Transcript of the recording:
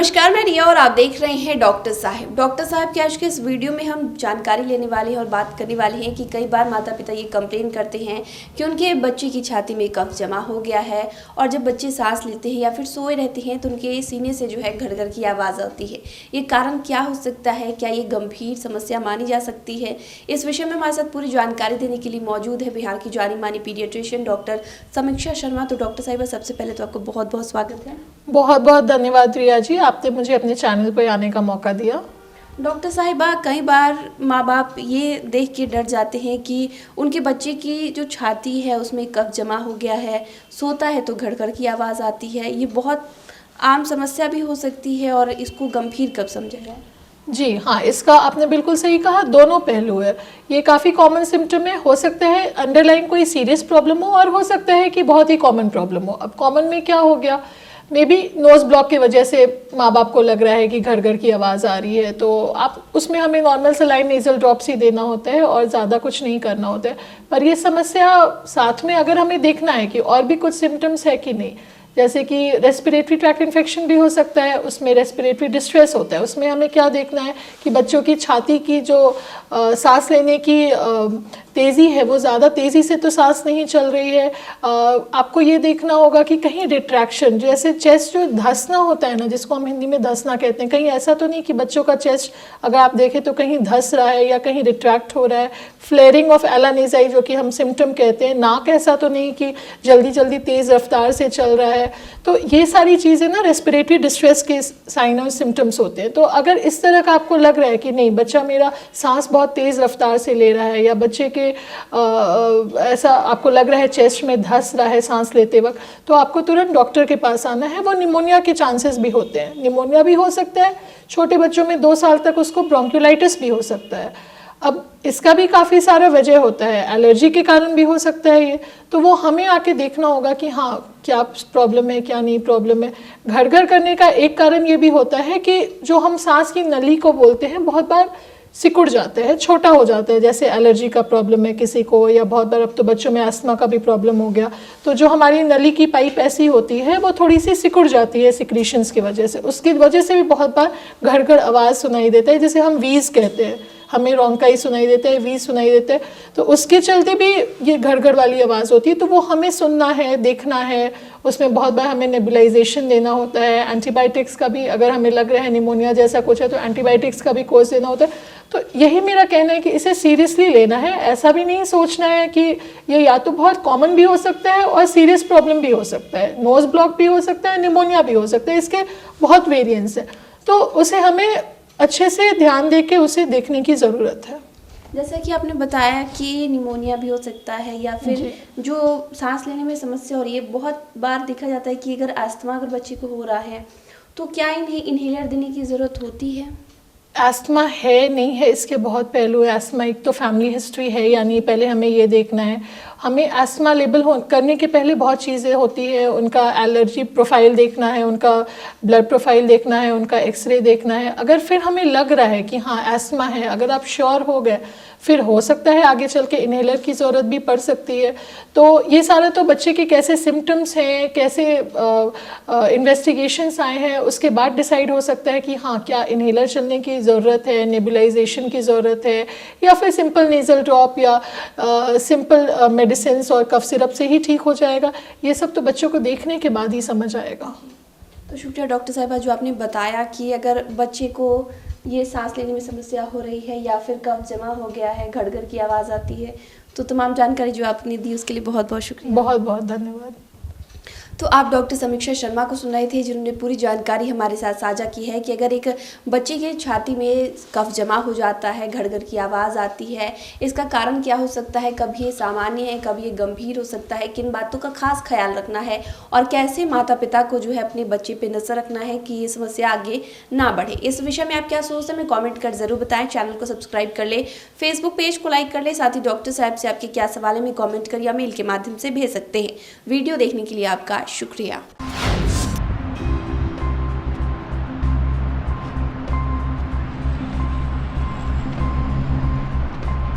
नमस्कार, मैं रिया और आप देख रहे हैं डॉक्टर साहब। डॉक्टर साहब के आज के इस वीडियो में हम जानकारी लेने वाले हैं और बात करने वाले हैं कि कई बार माता पिता ये कंप्लेन करते हैं कि उनके बच्चे की छाती में कफ जमा हो गया है और जब बच्चे सांस लेते हैं या फिर सोए रहते हैं तो उनके सीने से जो है घड़-घड़ की आवाज़ आती है। ये कारण क्या हो सकता है? क्या ये गंभीर समस्या मानी जा सकती है? इस विषय में हमारे साथ पूरी जानकारी देने के लिए मौजूद है बिहार की जानी मानी पीडियाट्रिशियन डॉक्टर समीक्षा शर्मा। तो डॉक्टर साहिबा, सबसे पहले तो आपको बहुत बहुत स्वागत है। बहुत बहुत धन्यवाद रिया जी, आपने मुझे अपने चैनल पर आने का मौका दिया। डॉक्टर साहिबा, कई बार माँ बाप ये देख के डर जाते हैं कि उनके बच्चे की जो छाती है उसमें कफ जमा हो गया है, सोता है तो घड़-घड़ की आवाज़ आती है। ये बहुत आम समस्या भी हो सकती है और इसको गंभीर कब समझा जाए? जी हाँ, इसका आपने बिल्कुल सही कहा, दोनों पहलू है। ये काफ़ी कॉमन सिम्टम है। हो सकता है अंडरलाइन कोई सीरियस प्रॉब्लम हो और हो सकता है कि बहुत ही कॉमन प्रॉब्लम हो। अब कॉमन में क्या हो गया, मे बी नोज़ ब्लॉक की वजह से माँ बाप को लग रहा है कि घड़-घड़ की आवाज़ आ रही है, तो आप उसमें हमें नॉर्मल सलाइन नेज़ल ड्रॉप्स ही देना होता है और ज़्यादा कुछ नहीं करना होता है। पर ये समस्या साथ में अगर हमें देखना है कि और भी कुछ सिम्टम्स है कि नहीं, जैसे कि रेस्पिरेटरी ट्रैक्ट इन्फेक्शन भी हो सकता है, उसमें रेस्पिरेटरी डिस्ट्रेस होता है। उसमें हमें क्या देखना है कि बच्चों की छाती की जो सांस लेने की तेज़ी है वो ज़्यादा तेज़ी से तो सांस नहीं चल रही है। आपको ये देखना होगा कि कहीं रिट्रैक्शन, जैसे चेस्ट जो धंसना होता है ना, जिसको हम हिंदी में धंसना कहते हैं, कहीं ऐसा तो नहीं कि बच्चों का चेस्ट अगर आप देखें तो कहीं धंस रहा है या कहीं रिट्रैक्ट हो रहा है। फ्लेयरिंग ऑफ एलानेजाई जो कि हम सिम्टम कहते हैं, नाक ऐसा तो नहीं कि जल्दी जल्दी तेज़ रफ्तार से चल रहा है। तो ये सारी चीज़ें ना रेस्पिरेटरी डिस्ट्रेस के साइन और सिम्टम्स होते हैं। तो अगर इस तरह का आपको लग रहा है कि नहीं, बच्चा मेरा सांस बहुत तेज़ रफ्तार से ले रहा है या बच्चे के ऐसा आपको लग रहा है चेस्ट में धंस रहा है सांस लेते वक्त, तो आपको तुरंत डॉक्टर के पास आना है। वो निमोनिया के चांसेस भी होते हैं, निमोनिया भी हो सकता है। छोटे बच्चों में 2 साल तक उसको ब्रोंकियोलाइटिस भी हो सकता है। अब इसका भी काफ़ी सारा वजह होता है, एलर्जी के कारण भी हो सकता है ये। तो वो हमें आके देखना होगा कि हाँ, क्या प्रॉब्लम है, क्या नहीं प्रॉब्लम है। घड़-घड़ करने का एक कारण ये भी होता है कि जो हम सांस की नली को बोलते हैं, बहुत बार सिकुड़ जाते हैं, छोटा हो जाता है। जैसे एलर्जी का प्रॉब्लम है किसी को, या बहुत बार अब तो बच्चों में अस्थमा का भी प्रॉब्लम हो गया, तो जो हमारी नली की पाइप ऐसी होती है वो थोड़ी सी सिकुड़ जाती है सिक्रीशंस की वजह से। उसकी वजह से भी बहुत बार घड़-घड़ आवाज़ सुनाई देता है, जिसे हम वीज़ कहते हैं। हमें रोंकाई सुनाई देता है, वीज़ सुनाई देता है, तो उसके चलते भी ये घड़-घड़ वाली आवाज़ होती है। तो वो हमें सुनना है, देखना है। उसमें बहुत बार हमें नेबुलाइजेशन देना होता है, एंटीबायोटिक्स का भी, अगर हमें लग रहा है निमोनिया जैसा कुछ है तो एंटीबायोटिक्स का भी कोर्स देना होता है। तो यही मेरा कहना है कि इसे सीरियसली लेना है। ऐसा भी नहीं सोचना है कि ये या तो बहुत कॉमन भी हो सकता है और सीरियस प्रॉब्लम भी हो सकता है, नोज़ ब्लॉक भी हो सकता है, निमोनिया भी हो सकता है, इसके बहुत वेरिएंट्स हैं। तो उसे हमें अच्छे से ध्यान दे के उसे देखने की ज़रूरत है। जैसा कि आपने बताया कि निमोनिया भी हो सकता है या फिर जो सांस लेने में समस्या हो रही है, बहुत बार देखा जाता है कि अगर अस्थमा अगर बच्चे को हो रहा है तो क्या इन्हें इन्हेलर देने की ज़रूरत होती है? एस्थमा है नहीं है, इसके बहुत पहलू है। एस्थमा एक तो फैमिली हिस्ट्री है, यानी पहले हमें ये देखना है। हमें एस्थमा लेबल करने के पहले बहुत चीज़ें होती है। उनका एलर्जी प्रोफाइल देखना है, उनका ब्लड प्रोफाइल देखना है, उनका एक्सरे देखना है। अगर फिर हमें लग रहा है कि हाँ एस्थमा है, अगर आप श्योर हो गए, फिर हो सकता है आगे चल के इन्हेलर की ज़रूरत भी पड़ सकती है। तो ये सारा तो बच्चे के कैसे सिम्टम्स हैं, कैसे इन्वेस्टिगेशंस आए हैं, उसके बाद डिसाइड हो सकता है कि हाँ क्या इन्हेलर चलने की ज़रूरत है, नेबुलाइजेशन की ज़रूरत है, या फिर सिंपल नेज़ल ड्रॉप या सिंपल मेडिसिन और कफ सिरप से ही ठीक हो जाएगा। ये सब तो बच्चों को देखने के बाद ही समझ आएगा। तो शुक्रिया डॉक्टर साहिबा, जो आपने बताया कि अगर बच्चे को ये सांस लेने में समस्या हो रही है या फिर कफ जमा हो गया है, घड़-घड़ की आवाज़ आती है, तो तमाम जानकारी जो आपने दी उसके लिए बहुत बहुत शुक्रिया। बहुत बहुत धन्यवाद। तो आप डॉक्टर समीक्षा शर्मा को सुन रहे थे, जिन्होंने पूरी जानकारी हमारे साथ साझा की है कि अगर एक बच्चे की छाती में कफ जमा हो जाता है, घड़-घड़ की आवाज़ आती है, इसका कारण क्या हो सकता है, कभी ये सामान्य है, कभी ये गंभीर हो सकता है, किन बातों का खास ख्याल रखना है और कैसे माता पिता को जो है अपने बच्चे पे नज़र रखना है कि ये समस्या आगे ना बढ़े। इस विषय में आप क्या सोचते हैं, हमें कॉमेंट कर ज़रूर बताएं। चैनल को सब्सक्राइब कर ले, फेसबुक पेज को लाइक कर ले, साथ ही डॉक्टर साहब से आपके क्या सवाल है, हमें कॉमेंट कर या मेल के माध्यम से भेज सकते हैं। वीडियो देखने के लिए आपका शुक्रिया।